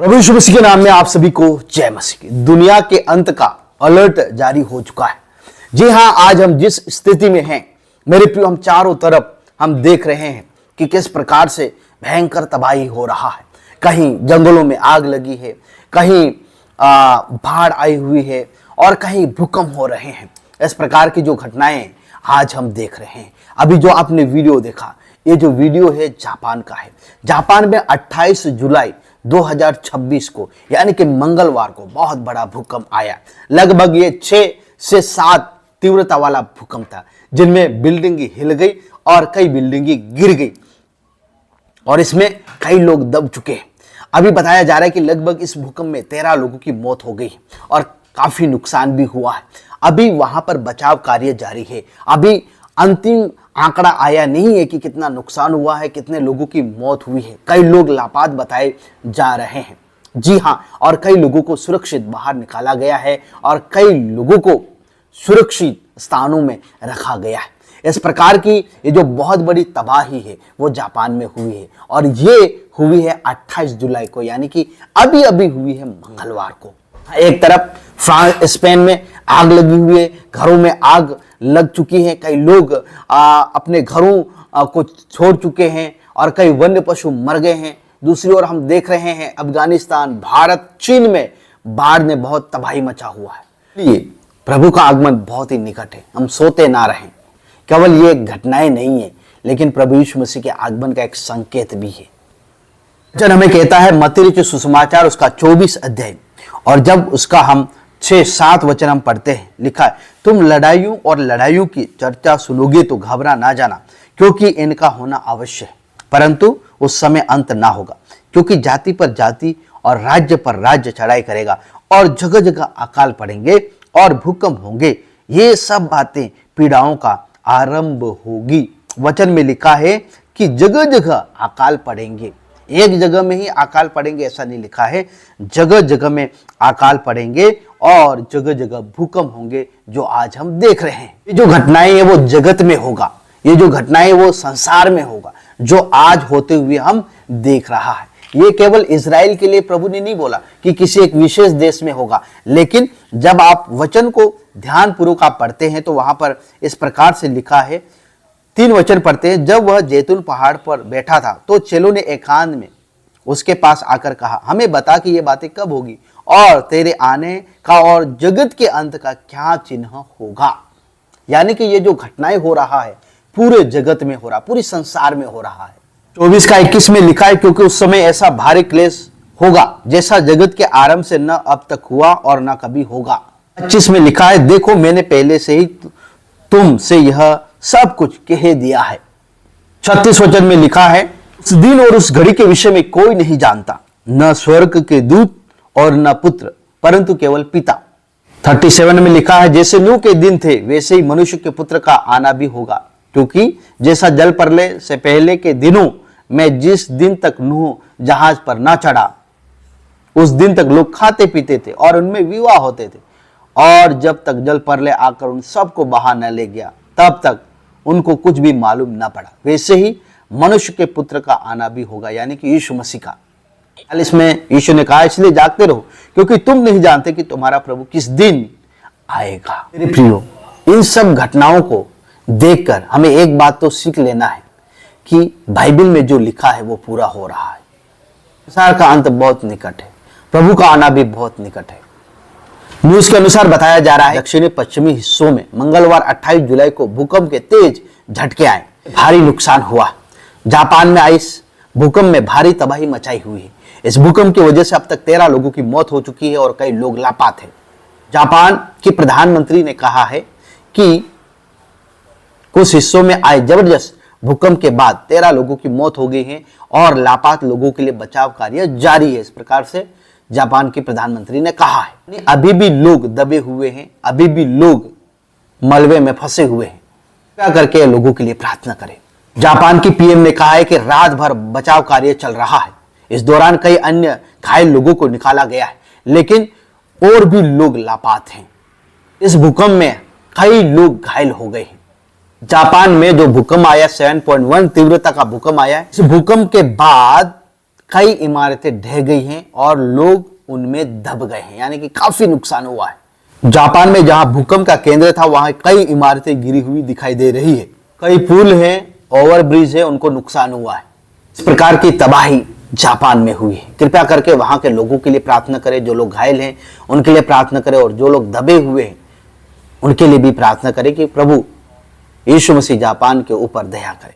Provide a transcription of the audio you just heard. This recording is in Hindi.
प्रभु यीशु मसीह के नाम में आप सभी को जय मसीह। दुनिया के अंत का अलर्ट जारी हो चुका है। जी हां, आज हम जिस स्थिति में हैं मेरे प्रियो, हम चारों तरफ हम देख रहे हैं कि किस प्रकार से भयंकर तबाही हो रहा है। कहीं जंगलों में आग लगी है, कहीं बाढ़ आई हुई है और कहीं भूकंप हो रहे हैं। इस प्रकार की जो घटनाएं आज हम देख रहे हैं। अभी जो आपने वीडियो देखा, ये जो वीडियो है जापान का है। जापान में 28 जुलाई 2026 को यानी कि मंगलवार को बहुत बड़ा भूकंप आया। लगभग ये 6 से 7 तीव्रता वाला भूकंप था, जिनमें बिल्डिंग हिल गई और कई बिल्डिंग गिर गई और इसमें कई लोग दब चुके हैं। अभी बताया जा रहा है कि लगभग इस भूकंप में 13 लोगों की मौत हो गई और काफी नुकसान भी हुआ है। अभी वहां पर बचाव कार्य जारी है। अभी अंतिम आंकड़ा आया नहीं है कि कितना नुकसान हुआ है, कितने लोगों की मौत हुई है। कई लोग लापता बताए जा रहे हैं। जी हां, और कई लोगों को सुरक्षित बाहर निकाला गया है और कई लोगों को सुरक्षित स्थानों में रखा गया है। इस प्रकार की ये जो बहुत बड़ी तबाही है वो जापान में हुई है और ये हुई है 28 जुलाई को, यानी कि अभी अभी हुई है मंगलवार को। एक तरफ फ्रांस, स्पेन में आग लगी हुई है, घरों में आग लग चुकी है, कई लोग अपने घरों को छोड़ चुके हैं और कई वन्य पशु मर गए हैं। दूसरी ओर हम देख रहे हैं अफगानिस्तान, भारत, चीन में बाढ़ ने बहुत तबाही मचा हुआ है। इसलिए प्रभु का आगमन बहुत ही निकट है। हम सोते ना रहें। केवल ये घटनाएं नहीं है, लेकिन प्रभु यीशु मसीह के आगमन का एक संकेत भी है। वचन हमें कहता है मत्ती रचित सुसमाचार उसका 24 अध्याय, और जब उसका हम 6-7 वचन हम पढ़ते हैं, लिखा है, तुम लड़ाइयों और लड़ाइयों की चर्चा सुनोगे तो घबरा ना जाना, क्योंकि इनका होना अवश्य है, परंतु उस समय अंत ना होगा। क्योंकि जाति पर जाति और राज्य पर राज्य चढ़ाई करेगा और जगह जगह अकाल पड़ेंगे और भूकंप होंगे। ये सब बातें पीड़ाओं का आरंभ होगी। वचन में लिखा है कि जगह जगह अकाल पड़ेंगे। एक जगह में ही अकाल पड़ेंगे ऐसा नहीं लिखा है, जगह जगह में अकाल पड़ेंगे और जगह जगह भूकंप होंगे, जो आज हम देख रहे हैं। ये जो घटनाएं है वो जगत में होगा, ये जो घटनाएं वो संसार में होगा, जो आज होते हुए हम देख रहा है। ये केवल इजराइल के लिए प्रभु ने नहीं बोला कि किसी एक विशेष देश में होगा, लेकिन जब आप वचन को ध्यानपूर्वक आप पढ़ते हैं तो वहां पर इस प्रकार से लिखा है। 3 वचन पढ़ते हैं। जब वह जैतून पहाड़ पर बैठा था तो चेलों ने एकांत में उसके पास आकर कहा, हमें बता कि ये बातें कब होगी और तेरे आने का और जगत के अंत का क्या चिन्ह होगा। यानी कि ये जो घटनाएं हो रहा है पूरे जगत में हो रहा, पूरी संसार में हो रहा है। 24 का 21 में लिखा है, क्योंकि उस समय ऐसा भारी क्लेश होगा जैसा जगत के आरंभ से न अब तक हुआ और न कभी होगा। 25 में लिखा है, देखो मैंने पहले से ही तुमसे यह सब कुछ कह दिया है। 36 वचन में लिखा है, उस दिन और उस घड़ी के विषय में कोई नहीं जानता, न स्वर्ग के दूत और न पुत्र, परंतु केवल पिता। 37 में लिखा है, जैसे नूह के दिन थे वैसे ही मनुष्य के पुत्र का आना भी होगा। क्योंकि जैसा जल प्रलय से पहले के दिनों में जिस दिन तक नूह जहाज पर न चढ़ा, उस दिन तक लोग खाते पीते थे और उनमें विवाह होते थे, और जब तक जल प्रलय आकर उन सबको बहा न ले गया तब तक उनको कुछ भी मालूम न पड़ा। वैसे ही मनुष्य के पुत्र का आना भी होगा, यानी कि यीशु मसीह का। इसमें यीशु ने कहा, इसलिए जागते रहो, क्योंकि तुम नहीं जानते कि तुम्हारा प्रभु किस दिन आएगा। मेरे प्रियो, इन सब घटनाओं को देखकर हमें एक बात तो सीख लेना है कि बाइबल में जो लिखा है वो पूरा हो रहा है। संसार का अंत बहुत निकट है, प्रभु का आना भी बहुत निकट है। न्यूज के अनुसार बताया जा रहा है दक्षिणी पश्चिमी हिस्सों में मंगलवार 28 जुलाई को भूकंप के तेज झटके आए, भारी नुकसान हुआ। जापान में आई इस भूकंप में भारी तबाही मचाई हुई है। इस भूकंप की वजह से अब तक 13 लोगों की मौत हो चुकी है और कई लोग लापता हैं। जापान के प्रधानमंत्री ने कहा है कि कुछ हिस्सों में आए जबरदस्त भूकंप के बाद 13 लोगों की मौत हो गई है और लापता लोगों के लिए बचाव कार्य जारी है। इस प्रकार से जापान के प्रधानमंत्री ने कहा है। अभी भी लोग दबे हुए हैं, अभी भी लोग मलबे में फंसे हुए हैं। क्या करके लोगों के लिए प्रार्थना करें। जापान की पीएम ने कहा है कि रात भर बचाव कार्य चल रहा है। इस दौरान कई अन्य घायल लोगों को निकाला गया है, लेकिन और भी लोग लापता हैं। इस भूकंप में कई लोग घायल हो गए हैं। जापान में जो भूकंप आया 7.1 तीव्रता का भूकंप आया है, इस भूकंप के बाद कई इमारतें ढह गई हैं और लोग उनमें दब गए हैं, यानी कि काफी नुकसान हुआ है। जापान में जहां भूकंप का केंद्र था वहां कई इमारतें गिरी हुई दिखाई दे रही है, कई पुल हैं, ओवरब्रिज है, उनको नुकसान हुआ है। इस प्रकार की तबाही जापान में हुई है। कृपया करके वहां के लोगों के लिए प्रार्थना करें, जो लोग घायल हैं उनके लिए प्रार्थना करें, और जो लोग दबे हुए हैं उनके लिए भी प्रार्थना करें कि प्रभु यीशु मसीह जापान के ऊपर दया करे।